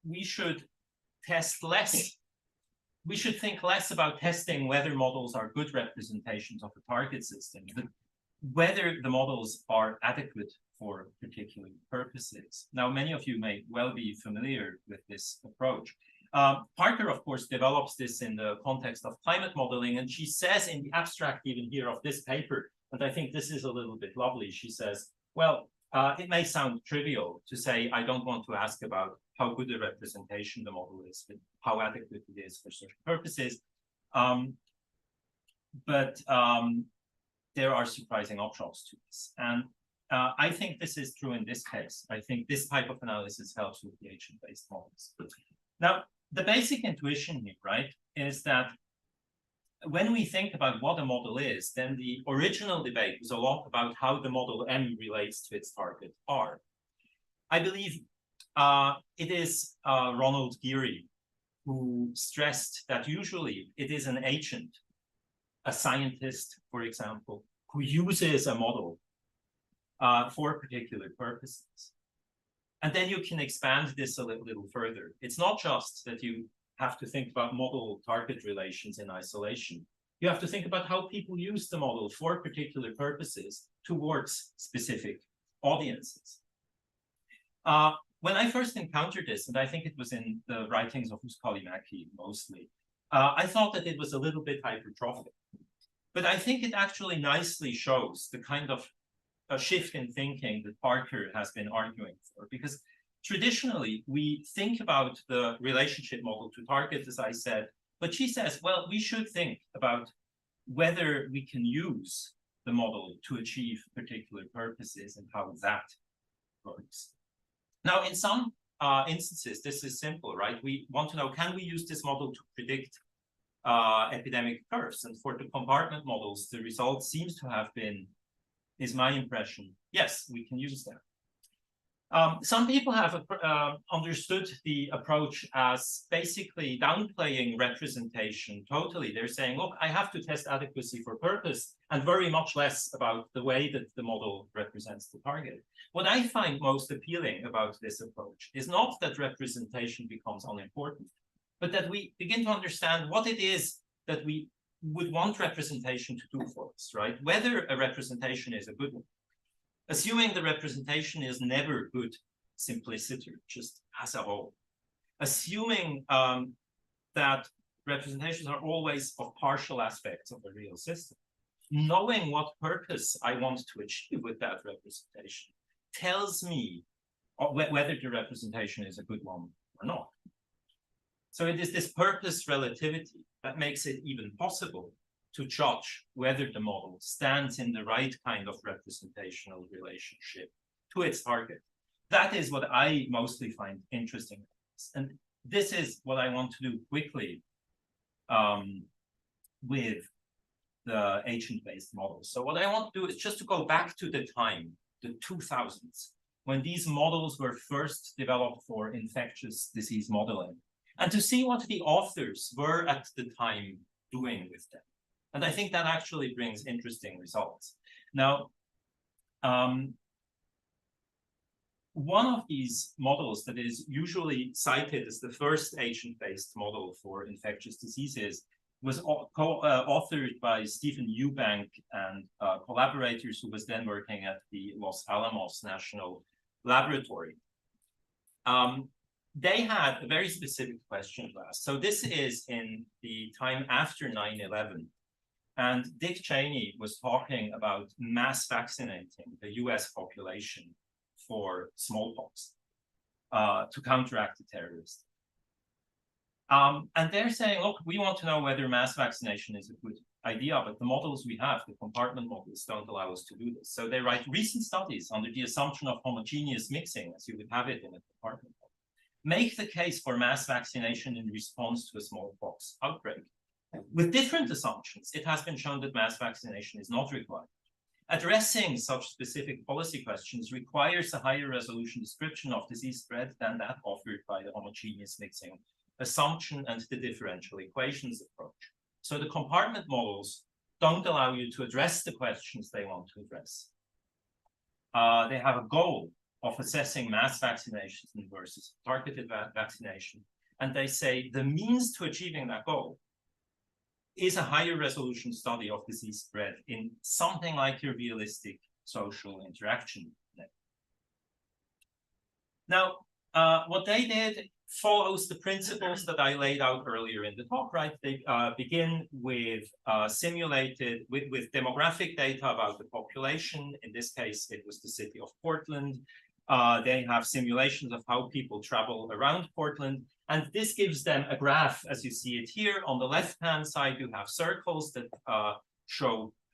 we should test less. We should think less about testing whether models are good representations of a target system, but whether the models are adequate for particular purposes. Now, many of you may well be familiar with this approach. Parker, of course, develops this in the context of climate modeling, and she says in the abstract even here of this paper, and I think this is a little bit lovely, she says, well, it may sound trivial to say, I don't want to ask about how good a representation the model is, but how adequate it is for certain purposes. But there are surprising upshots to this. And I think this is true in this case. I think this type of analysis helps with the agent-based models. Now, the basic intuition here, right, is that when we think about what a model is, then the original debate was a lot about how the model M relates to its target R. I believe it is Ronald Geary who stressed that usually it is an agent, a scientist, for example, who uses a model for particular purposes. And then you can expand this a little further. It's not just that you have to think about model-target relations in isolation. You have to think about how people use the model for particular purposes towards specific audiences. When I first encountered this, and I think it was in the writings of Uskolimaki mostly, I thought that it was a little bit hypertrophic. But I think it actually nicely shows the kind of a shift in thinking that Parker has been arguing for, because traditionally we think about the relationship model to target, as I said, but she says, well, we should think about whether we can use the model to achieve particular purposes and how that works. Now, in some instances, this is simple, right? We want to know, can we use this model to predict epidemic curves? And for the compartment models, the result seems to have been, is my impression, yes, we can use them. Some people have understood the approach as basically downplaying representation totally. They're saying, look, I have to test adequacy for purpose and very much less about the way that the model represents the target. What I find most appealing about this approach is not that representation becomes unimportant, but that we begin to understand what it is that we would want representation to do for us, right? Whether a representation is a good one. Assuming the representation is never good simplicity, just as a whole. Assuming that representations are always of partial aspects of the real system. Knowing what purpose I want to achieve with that representation tells me whether the representation is a good one or not. So it is this purpose relativity that makes it even possible to judge whether the model stands in the right kind of representational relationship to its target. That is what I mostly find interesting. And this is what I want to do quickly with the agent-based models. So what I want to do is just to go back to the time, the 2000s, when these models were first developed for infectious disease modeling, and to see what the authors were at the time doing with them. And I think that actually brings interesting results. Now, one of these models that is usually cited as the first agent-based model for infectious diseases was authored by Stephen Eubank and collaborators who was then working at the Los Alamos National Laboratory. They had a very specific question to ask. So this is in the time after 9/11. And Dick Cheney was talking about mass vaccinating the US population for smallpox to counteract the terrorists. And they're saying, look, we want to know whether mass vaccination is a good idea, but the models we have, the compartment models, don't allow us to do this. So they write recent studies under the assumption of homogeneous mixing, as you would have it in a compartment model, make the case for mass vaccination in response to a smallpox outbreak. With different assumptions, it has been shown that mass vaccination is not required. Addressing such specific policy questions requires a higher resolution description of disease spread than that offered by the homogeneous mixing assumption and the differential equations approach. So the compartment models don't allow you to address the questions they want to address. They have a goal of assessing mass vaccination versus targeted vaccination. And they say the means to achieving that goal is a higher resolution study of disease spread in something like your realistic social interaction network. Now, what they did follows the principles that I laid out earlier in the talk, right? They begin with with demographic data about the population. In this case, it was the city of Portland. They have simulations of how people travel around Portland. And this gives them a graph, as you see it here. On the left-hand side, you have circles that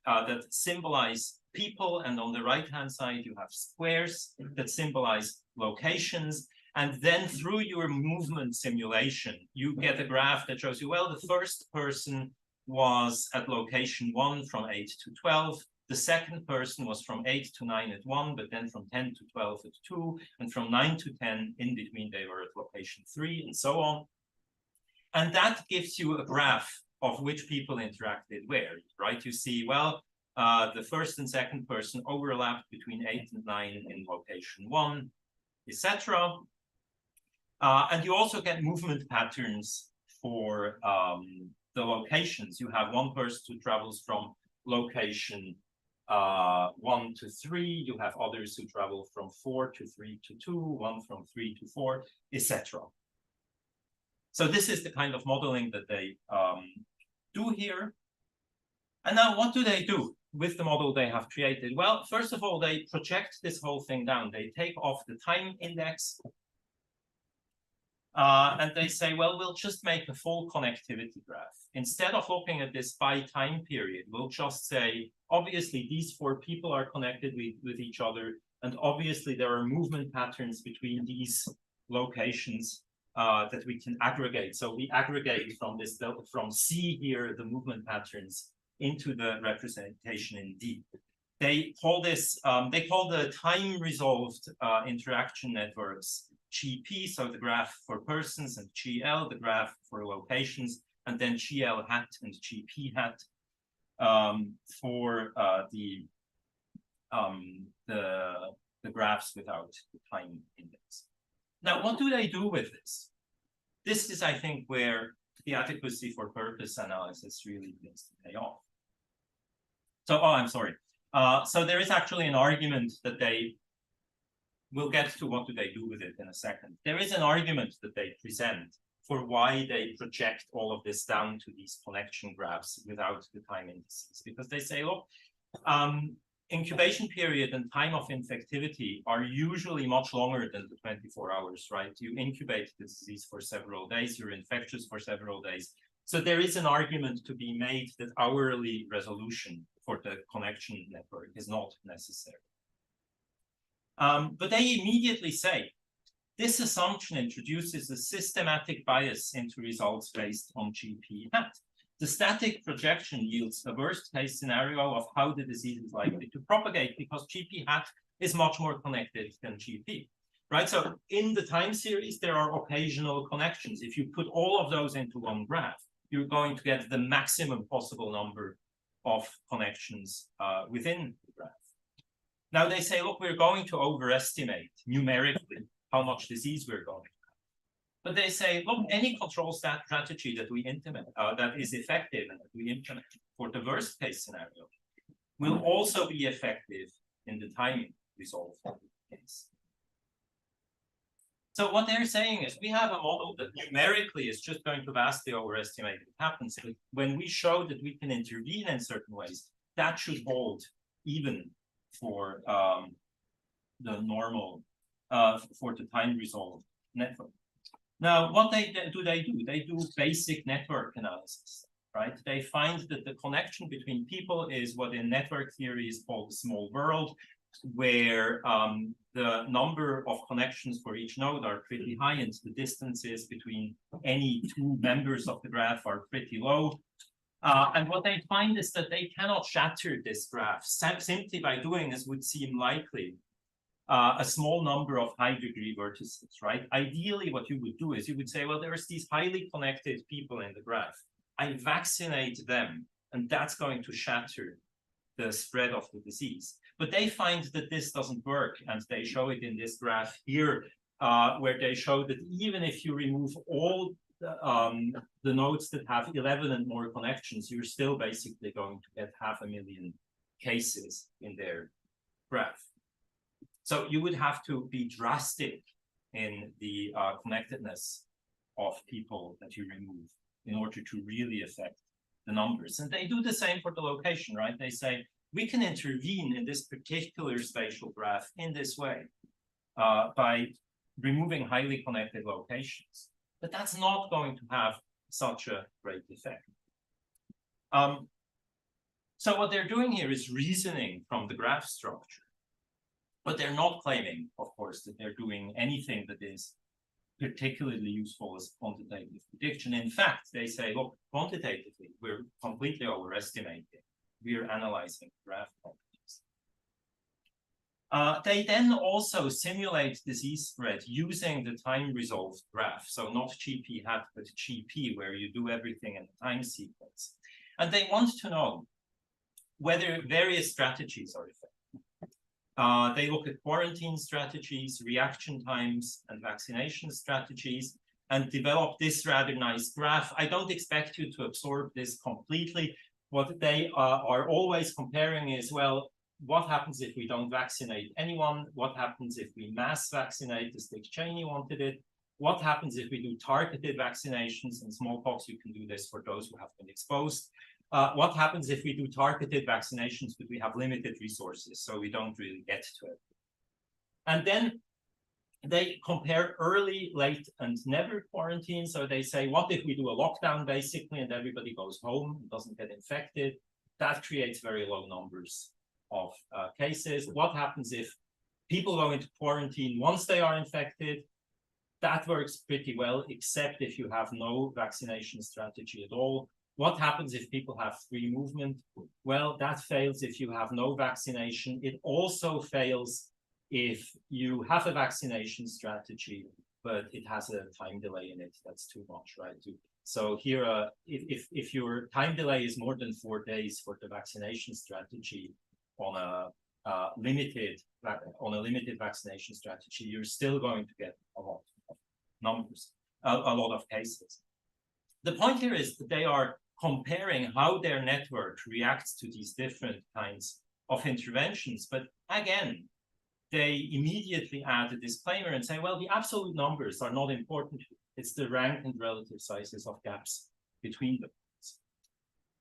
that symbolize people. And on the right-hand side, you have squares that symbolize locations. And then through your movement simulation, you get a graph that shows you, well, the first person was at location 1 from 8 to 12. The second person was from 8 to 9 at 1, but then from 10 to 12 at 2, and from 9 to 10 in between they were at location 3, and so on. And that gives you a graph of which people interacted where, right? You see, well, the first and second person overlapped between 8 and 9 in location 1, etc. And you also get movement patterns for the locations. You have one person who travels from location 1 to 3, you have others who travel from 4 to 3 to 2, one from 3 to 4, etc. So this is the kind of modeling that they do here. And now what do they do with the model they have created? Well, first of all, they project this whole thing down. They take off the time index and they say, well, we'll just make a full connectivity graph. Instead of looking at this by time period, we'll just say, obviously, these 4 people are connected with each other. And obviously, there are movement patterns between these locations that we can aggregate. So we aggregate from C here, the movement patterns, into the representation in D. They call this, they call the time-resolved interaction networks GP, so the graph for persons, and GL, the graph for locations, and then GL hat and GP hat for the graphs without the time index. Now, what do they do with this? This is, I think, where the adequacy for purpose analysis really begins to pay off. So, I'm sorry. So there is actually an argument that we'll get to what do they do with it in a second. There is an argument that they present for why they project all of this down to these connection graphs without the time indices. Because they say, look, incubation period and time of infectivity are usually much longer than the 24 hours, right? You incubate the disease for several days, you're infectious for several days. So there is an argument to be made that hourly resolution for the connection network is not necessary. But they immediately say, this assumption introduces a systematic bias into results based on GP hat. The static projection yields a worst-case scenario of how the disease is likely to propagate because GP hat is much more connected than GP, right? So in the time series, there are occasional connections. If you put all of those into one graph, you're going to get the maximum possible number of connections within the graph. Now they say, look, we're going to overestimate numerically how much disease we're going to have. But they say, look, any control strategy that we implement, that is effective and that we implement for the worst case scenario will also be effective in the time resolve case. So what they're saying is we have a model that numerically is just going to vastly overestimate what happens. But when we show that we can intervene in certain ways, that should hold even for the normal, for the time resolved network. Now, what do? They do basic network analysis, right? They find that the connection between people is what in network theory is called a small world, where the number of connections for each node are pretty high and the distances between any two members of the graph are pretty low. And what they find is that they cannot shatter this graph simply by doing, as would seem likely, a small number of high-degree vertices, right? Ideally, what you would do is you would say, well, there's these highly connected people in the graph. I vaccinate them, and that's going to shatter the spread of the disease. But they find that this doesn't work, and they show it in this graph here, where they show that even if you remove all the nodes that have 11 and more connections, you're still basically going to get 500,000 cases in their graph. So you would have to be drastic in the connectedness of people that you remove in order to really affect the numbers. And they do the same for the location, right? They say, we can intervene in this particular spatial graph in this way by removing highly connected locations. But that's not going to have such a great effect. So what they're doing here is reasoning from the graph structure. But they're not claiming, of course, that they're doing anything that is particularly useful as quantitative prediction. In fact, they say, look, quantitatively, we're completely overestimating. We're analyzing graph properties. They then also simulate disease spread using the time-resolved graph. So not GP hat, but GP, where you do everything in a time sequence. And they want to know whether various strategies are effective. They look at quarantine strategies, reaction times, and vaccination strategies, and develop this rather nice graph. I don't expect you to absorb this completely. What they are always comparing is, well, what happens if we don't vaccinate anyone? What happens if we mass vaccinate, as Dick Cheney wanted it? What happens if we do targeted vaccinations? In smallpox, you can do this for those who have been exposed. What happens if we do targeted vaccinations, but we have limited resources, so we don't really get to it? And then they compare early, late, and never quarantine. So they say, what if we do a lockdown, basically, and everybody goes home and doesn't get infected? That creates very low numbers of cases. What happens if people go into quarantine once they are infected? That works pretty well, except if you have no vaccination strategy at all. What happens if people have free movement? Well, that fails if you have no vaccination. It also fails if you have a vaccination strategy, but it has a time delay in it. That's too much, right? So here, if your time delay is more than 4 days for the vaccination strategy on a limited vaccination strategy, you're still going to get a lot of numbers. a lot of cases. The point here is that they are comparing how their network reacts to these different kinds of interventions. But again, they immediately add a disclaimer and say, well, the absolute numbers are not important. It's the rank and relative sizes of gaps between them.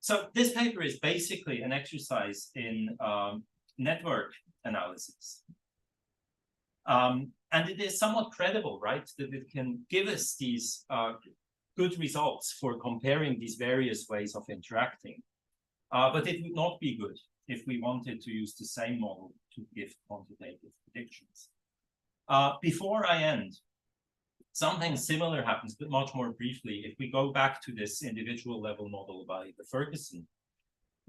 So this paper is basically an exercise in network analysis. And it is somewhat credible, right, that it can give us these good results for comparing these various ways of interacting. But it would not be good if we wanted to use the same model to give quantitative predictions. Before I end, something similar happens, but much more briefly. If we go back to this individual level model by the Ferguson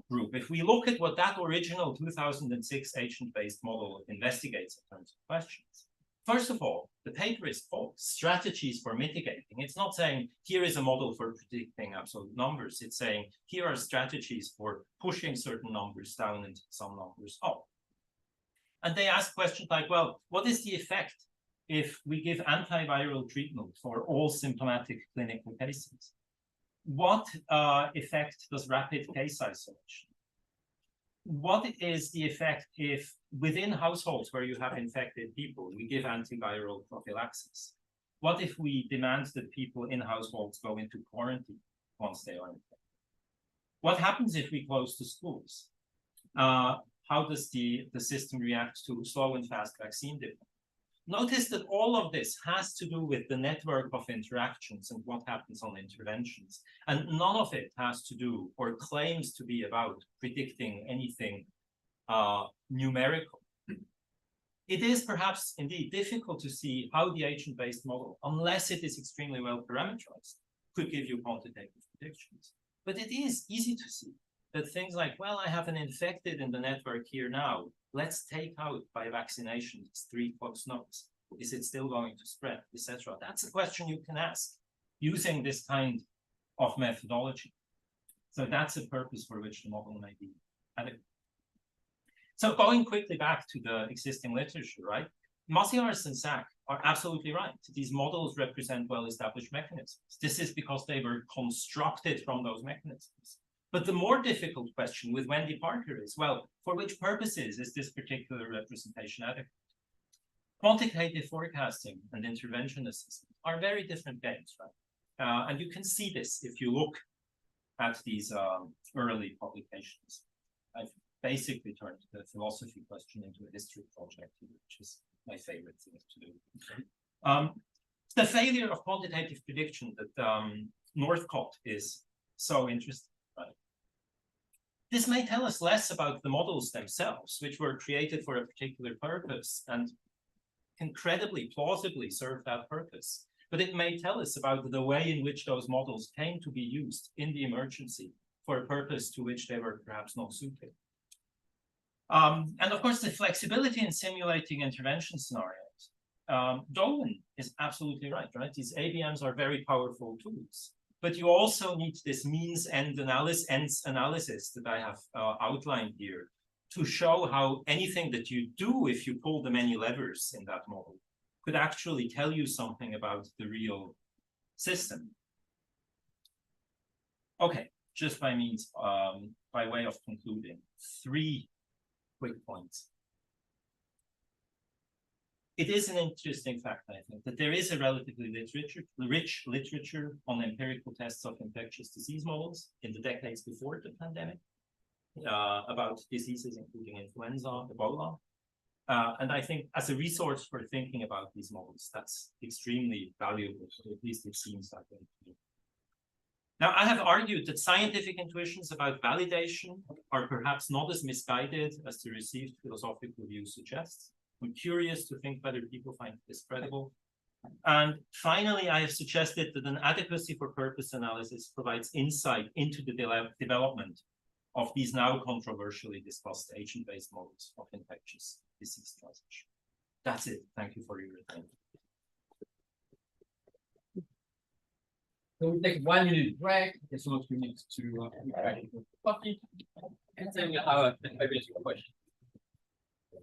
group, if we look at what that original 2006 agent-based model investigates in terms of questions, first of all, the paper is called Strategies for Mitigating. It's not saying, here is a model for predicting absolute numbers. It's saying, here are strategies for pushing certain numbers down and some numbers up. And they ask questions like, well, what is the effect if we give antiviral treatment for all symptomatic clinical cases? What effect does rapid case isolation? What is the effect if within households where you have infected people, we give antiviral prophylaxis? What if we demand that people in households go into quarantine once they are infected? What happens if we close the schools? How does the system react to slow and fast vaccine deployment? Notice that all of this has to do with the network of interactions and what happens on interventions. And none of it has to do or claims to be about predicting anything numerical. It is perhaps indeed difficult to see how the agent-based model, unless it is extremely well parameterized, could give you quantitative predictions. But it is easy to see that things like, well, I have an infected in the network here now. Let's take out by vaccination these 3 close nodes. Is it still going to spread, etc.? That's a question you can ask using this kind of methodology. So that's a purpose for which the model may be adequate. So going quickly back to the existing literature, right? Maziars and Sack are absolutely right. These models represent well-established mechanisms. This is because they were constructed from those mechanisms. But the more difficult question with Wendy Parker is, well, for which purposes is this particular representation adequate? Quantitative forecasting and intervention assessment are very different games, right? And you can see this if you look at these early publications. I've basically turned the philosophy question into a history project, which is my favorite thing to do. The failure of quantitative prediction that Northcott is so interested in, right? This may tell us less about the models themselves, which were created for a particular purpose and incredibly plausibly serve that purpose. But it may tell us about the way in which those models came to be used in the emergency for a purpose to which they were perhaps not suited. And of course, the flexibility in simulating intervention scenarios. Dolan is absolutely right? These ABMs are very powerful tools, but you also need this means-end analysis that I have outlined here to show how anything that you do if you pull the many levers in that model could actually tell you something about the real system. Okay, just by way of concluding, 3 quick points. It is an interesting fact, I think, that there is a relatively rich literature on empirical tests of infectious disease models in the decades before the pandemic about diseases including influenza, Ebola. And I think as a resource for thinking about these models, that's extremely valuable, or at least it seems that way to me. Now, I have argued that scientific intuitions about validation are perhaps not as misguided as the received philosophical view suggests. I'm curious to think whether people find this credible. And finally, I have suggested that an adequacy-for-purpose analysis provides insight into the development of these now controversially discussed agent-based models of infectious disease transmission. That's it. Thank you for your attention. So we'll take a 1 minute break. It's not 2 minutes to coffee. And then we'll have a question.